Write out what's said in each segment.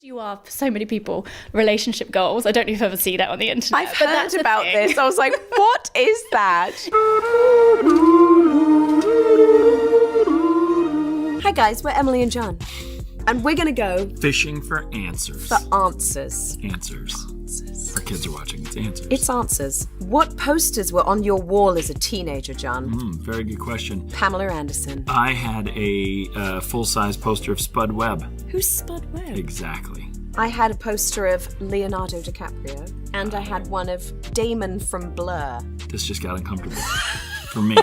You are, for so many people, relationship goals. I don't know if you've ever seen it on the internet. I've heard about this. I was like, what is that? Hi guys, we're Emily and John. And we're gonna go fishing for answers. For answers. Answers. Our kids are watching. It's answers. It's answers. What posters were on your wall as a teenager, John? Very good question. Pamela Anderson. I had a full-size poster of Spud Webb. Who's Spud Webb? Exactly. I had a poster of Leonardo DiCaprio, and I had one of Damon from Blur. This just got uncomfortable for me.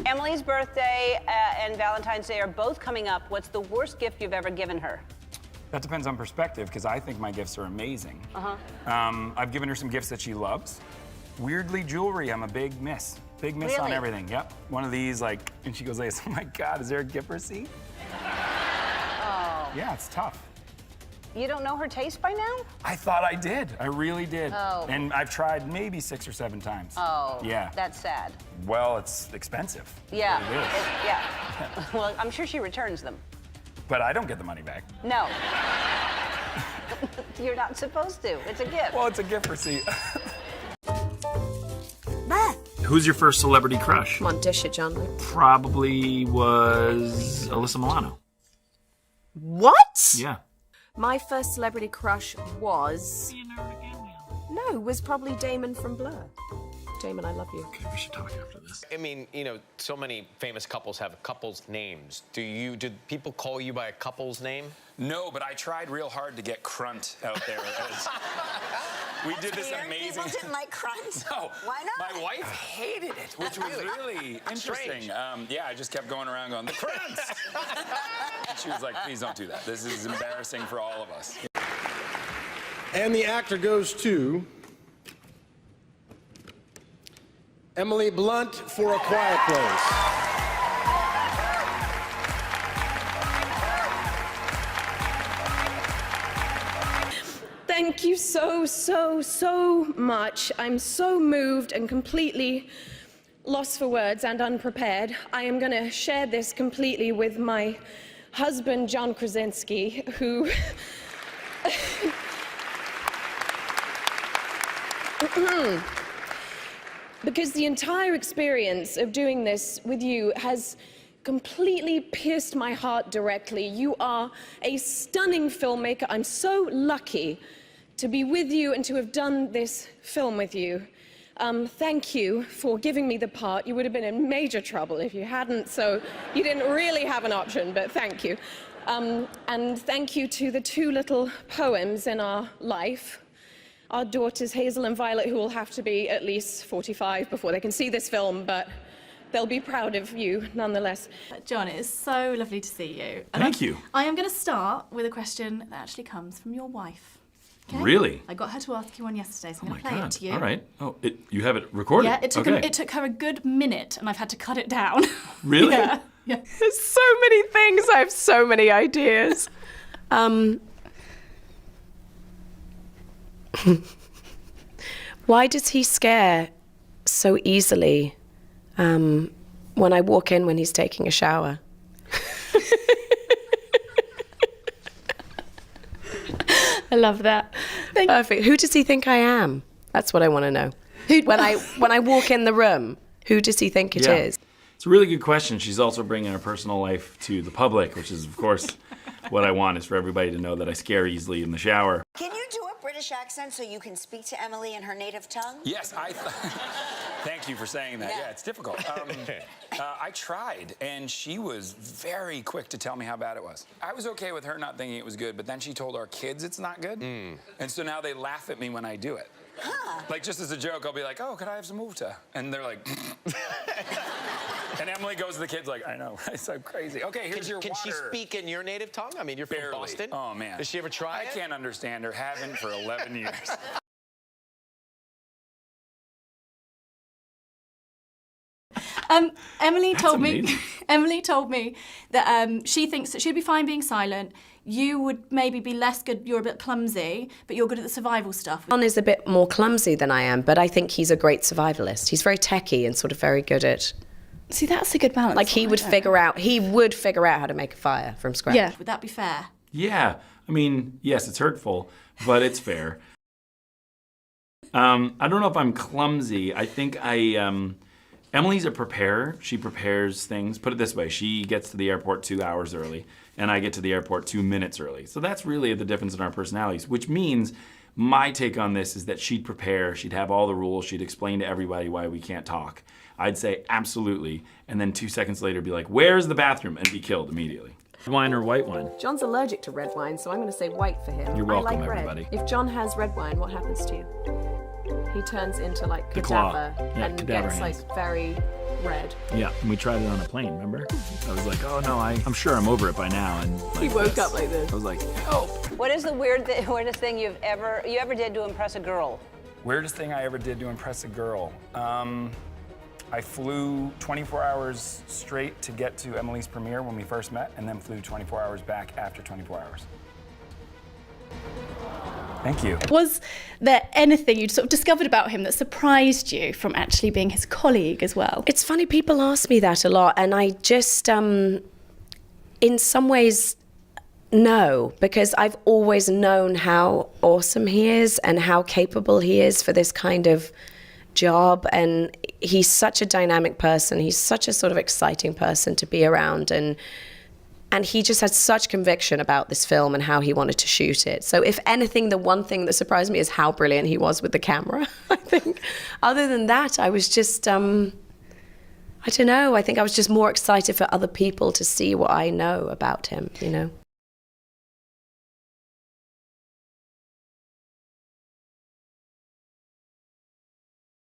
Emily's birthday and Valentine's Day are both coming up. What's the worst gift you've ever given her? That depends on perspective, because I think my gifts are amazing. I've given her some gifts that she loves. Weirdly, jewelry, I'm a big miss. Big miss on everything, yep. One of these, like, and she goes like, oh my God, is there a gift receipt? Oh. Yeah, it's tough. You don't know her taste by now? I thought I did, I really did. Oh. And I've tried maybe 6 or 7 times. Oh, yeah. That's sad. Well, it's expensive. Yeah, It is. yeah. Well, I'm sure she returns them. But I don't get the money back. No. You're not supposed to. It's a gift. Well, it's a gift receipt. Who's your first celebrity crush? Come on, dish it, John. Probably was Alyssa Milano. What? Yeah. My first celebrity crush was... No, was probably Damon from Blur. Damon, I love you. Okay, we should talk after this. I mean, you know, so many famous couples have couples' names. Did people call you by a couple's name? No, but I tried real hard to get Crunt out there. We did this amazing... People didn't like Crunt? No. Why not? My wife hated it, which was really interesting. Yeah, I just kept going around going, the Crunts! And she was like, please don't do that. This is embarrassing for all of us. And the actor goes to Emily Blunt for A Quiet Place. Thank you so much. I'm so moved and completely lost for words and unprepared. I am going to share this completely with my husband, John Krasinski, who... Because the entire experience of doing this with you has completely pierced my heart directly. You are a stunning filmmaker. I'm so lucky to be with you and to have done this film with you. Thank you for giving me the part. You would have been in major trouble if you hadn't, so you didn't really have an option, but thank you. And thank you to the 2 little poems in our life. Our daughters, Hazel and Violet, who will have to be at least 45 before they can see this film, but they'll be proud of you nonetheless. John, it is so lovely to see you. And Thank you. I am going to start with a question that actually comes from your wife. Okay? Really? I got her to ask you one yesterday, so I'm going to play it to you. All right. Oh, you have it recorded? Yeah, it took her a good minute, and I've had to cut it down. Really? Yeah. There's so many things. I have so many ideas. Why does he scare so easily when I walk in when he's taking a shower? I love that. Perfect. Who does he think I am? That's what I want to know. When I walk in the room, who does he think it is? It's a really good question. She's also bringing her personal life to the public, which is, of course, what I want is for everybody to know that I scare easily in the shower. Can you do a British accent so you can speak to Emily in her native tongue? Yes, thank you for saying that. Yeah, it's difficult. I tried, and she was very quick to tell me how bad it was. I was okay with her not thinking it was good, but then she told our kids it's not good. And so now they laugh at me when I do it. Huh. Like, just as a joke, I'll be like, oh, could I have some mufta? And they're like... And Emily goes to the kids like, I know, it's so crazy. Okay, here's your water. Can she speak in your native tongue? I mean, you're from Boston. Oh, man. Does she ever try it? I can't understand her. Haven't for 11 years. Emily told me that she thinks that she'd be fine being silent. You would maybe be less good. You're a bit clumsy, but you're good at the survival stuff. John is a bit more clumsy than I am, but I think he's a great survivalist. He's very techie and sort of very good at... See, that's a good balance. Like he would figure out how to make a fire from scratch. Yeah. Would that be fair? Yeah. I mean, yes, it's hurtful, but it's fair. I don't know if I'm clumsy. I think Emily's a preparer. She prepares things. Put it this way, she gets to the airport 2 hours early, and I get to the airport 2 minutes early. So that's really the difference in our personalities, which means my take on this is that she'd prepare, she'd have all the rules, she'd explain to everybody why we can't talk. I'd say absolutely, and then 2 seconds later be like, where's the bathroom? And be killed immediately. Red wine or white wine? John's allergic to red wine, so I'm going to say white for him. You're welcome, I like red. everybody. If John has red wine, what happens to you? He turns into like The claw. cadaver Yeah, and cadaver gets hands. like very red. Yeah, and we tried it on a plane, remember? I was like, oh no, I'm sure I'm over it by now. And He woke up like this. I was like, help. What is the weirdest thing you ever did to impress a girl? Weirdest thing I ever did to impress a girl. I flew 24 hours straight to get to Emily's premiere when we first met, and then flew 24 hours back after 24 hours. Thank you. Was there anything you'd sort of discovered about him that surprised you from actually being his colleague as well? It's funny, people ask me that a lot, and I just, in some ways, no, because I've always known how awesome he is and how capable he is for this kind of job, and he's such a dynamic person. He's such a sort of exciting person to be around, and he just had such conviction about this film and how he wanted to shoot it. So if anything, the one thing that surprised me is how brilliant he was with the camera, I think. Other than that, I was just, I don't know, I think I was just more excited for other people to see what I know about him, you know.